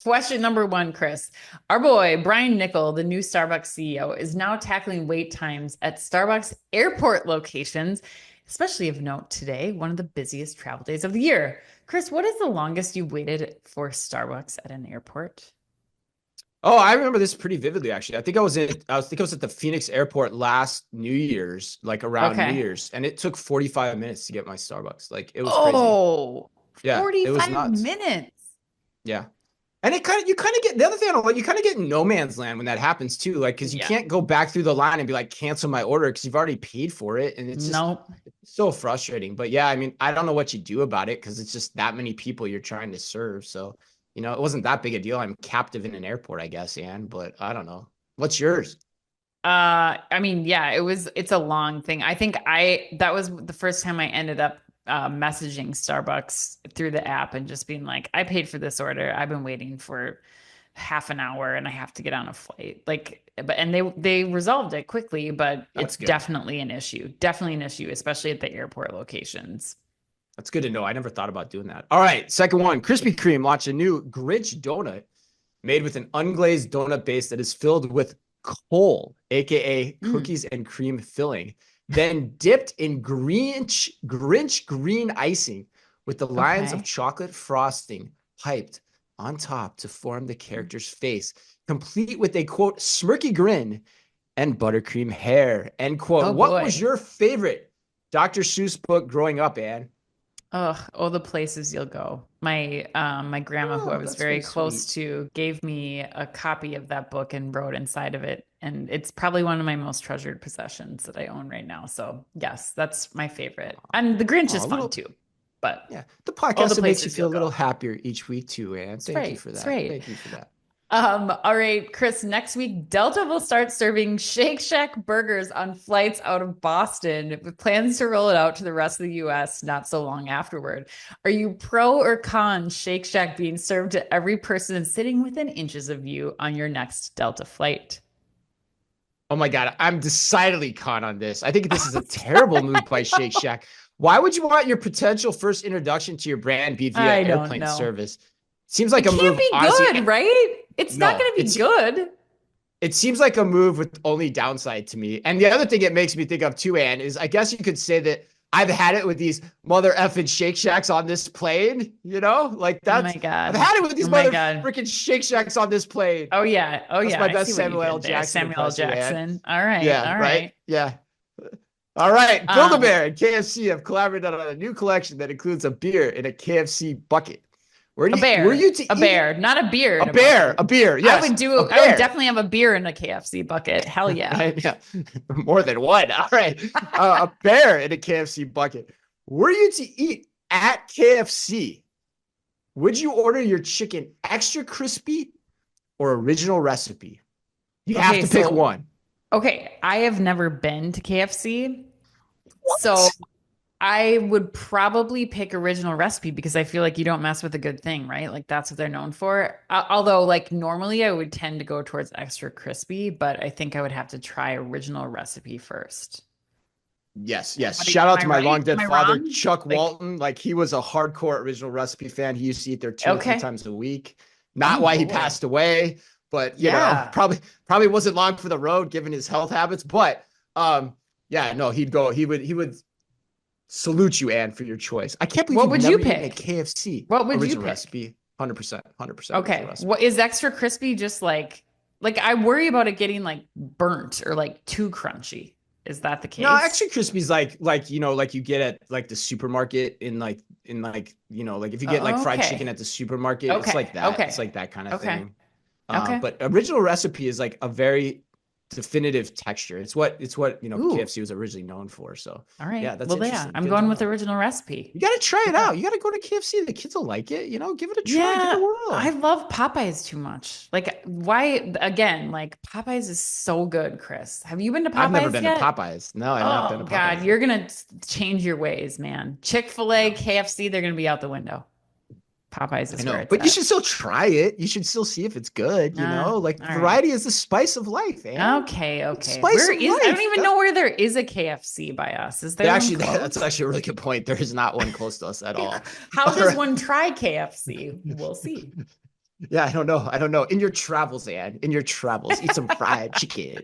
Question number one, Chris. Our boy, Brian Nickel, the new Starbucks CEO, is now tackling wait times at Starbucks airport locations, especially of note today, one of the busiest travel days of the year. Chris, what is the longest you waited for Starbucks at an airport? Oh, I remember this pretty vividly, actually. I think I was at the Phoenix airport last New Year's, like around New Okay. Year's, and it took 45 minutes to get my Starbucks. Like it was crazy. Oh, Yeah, it was 45 nuts. minutes. Yeah. And you kind of get the other thing I don't like, you kind of get in no man's land when that happens too. Like, because you Yeah. can't go back through the line and be like, cancel my order because you've already paid for it. And it's just Nope. so frustrating. But yeah, I mean, I don't know what you do about it because it's just that many people you're trying to serve. So, it wasn't that big a deal. I'm captive in an airport, I guess, Anne, but I don't know. What's yours? I mean, yeah, it's a long thing. I think that was the first time I ended up messaging Starbucks through the app and just being like, I paid for this order. I've been waiting for half an hour and I have to get on a flight. And they resolved it quickly, but it's That's good. definitely an issue. Definitely an issue, especially at the airport locations. That's good to know. I never thought about doing that. All right. Second one, Krispy Kreme launched a new Grinch donut made with an unglazed donut base that is filled with coal, aka Mm, cookies and cream filling, then dipped in Grinch green icing with the lines of okay. chocolate frosting piped on top to form the character's face, complete with a quote smirky grin and buttercream hair. End quote. Oh What was boy. your favorite Dr. Seuss book growing up, Anne? Oh, the places you'll go. My grandma, who I Oh, was that's very very close sweet. to, gave me a copy of that book and wrote inside of it. And it's probably one of my most treasured possessions that I own right now. So yes, that's my favorite. And The Grinch Oh, is a fun little, too. But yeah. The all the podcast that makes you places feel you'll a little go. happier each week too, Anne. It's Thank you right. for It's that. right. Thank you for that. All right, Chris, next week, Delta will start serving Shake Shack burgers on flights out of Boston with plans to roll it out to the rest of the US not so long afterward. Are you pro or con Shake Shack being served to every person sitting within inches of you on your next Delta flight? Oh my God, I'm decidedly caught on this. I think this is a terrible move by Shake Shack. Why would you want your potential first introduction to your brand be via I don't airplane know. service? Seems like It a can't move, be honestly. good, right? It's not No, going to be good. it seems like a move with only downside to me. And the other thing it makes me think of too, Ann, is I guess you could say that I've had it with these mother effing Shake Shacks on this plane, like Oh my I've God. had it with Oh these my mother God. freaking Shake Shacks on this plane. Oh yeah. Oh That's yeah. my I see best what you Samuel L. did there. Jackson Samuel L. impression, Ann. Jackson. All right. Yeah, All right? right. Yeah. All right. Um, Build-A-Bear and KFC have collaborated on a new collection that includes a beer in a KFC bucket. Were you to a eat bear, not a beer a in a bear? bucket. A beer, yes, a I would bear. definitely have a beer in a KFC bucket. Hell yeah. Right? Yeah. More than one. All right. A bear in a KFC bucket. Were you to eat at KFC, would you order your chicken extra crispy or original recipe? You have Okay, to pick so one. I have never been to KFC. So What? I would probably pick original recipe because I feel like you don't mess with a good thing, right? Like that's what they're known for. Although like normally I would tend to go towards extra crispy, but I think I would have to try original recipe first. Yes, yes. Am Shout out I to my right? long Am dead I father, wrong? Chuck Like, Walton. Like he was a hardcore original recipe fan. He used to eat there two or three okay. times a week. Not Oh why he boy. passed away, but Yeah. probably wasn't long for the road given his health habits. But yeah, no, he would salute you, Anne, for your choice. I can't believe What you've would you never eaten at pick? KFC. What would you Original pick? recipe, 100%, 100% original Okay. recipe. What is extra crispy just like I worry about it getting like burnt or like too crunchy. Is that the No, case? extra crispy is like you get at like the supermarket like if you get like fried chicken Okay. at the supermarket, it's like Okay. that. It's Okay. like that kind of Okay. thing. Okay. But original recipe is like a very definitive texture. It's what Ooh. KFC was originally known for. So All yeah, right. that's Well, yeah, interesting. I'm Good to going with know. original recipe. You got to try it Yeah. out. You got to go to KFC. The kids will like it. Give it a try. Give it a Yeah, I whirl. love Popeyes too much. Like, why, again, like Popeyes is so good, Chris. Have you been to I've never Popeyes been to yet? Popeyes. No, I've not been to Oh God, Popeyes you're yet. gonna change your ways, man. Chick-fil-A, No. KFC, they're gonna be out the window. Popeyes I is where know, it's but you at. should still try it. You should still see if it's good, Like All right. variety is the spice of life, man. Okay, It's okay. spice Where of is, I don't life. even That's know where there is a KFC by us. Is there one actually that's close? actually a really good point. There is not one close to us at all. How All does right. one try KFC? We'll see. Yeah, I don't know. I don't know. In your travels, Anne, in your travels, eat some fried chicken.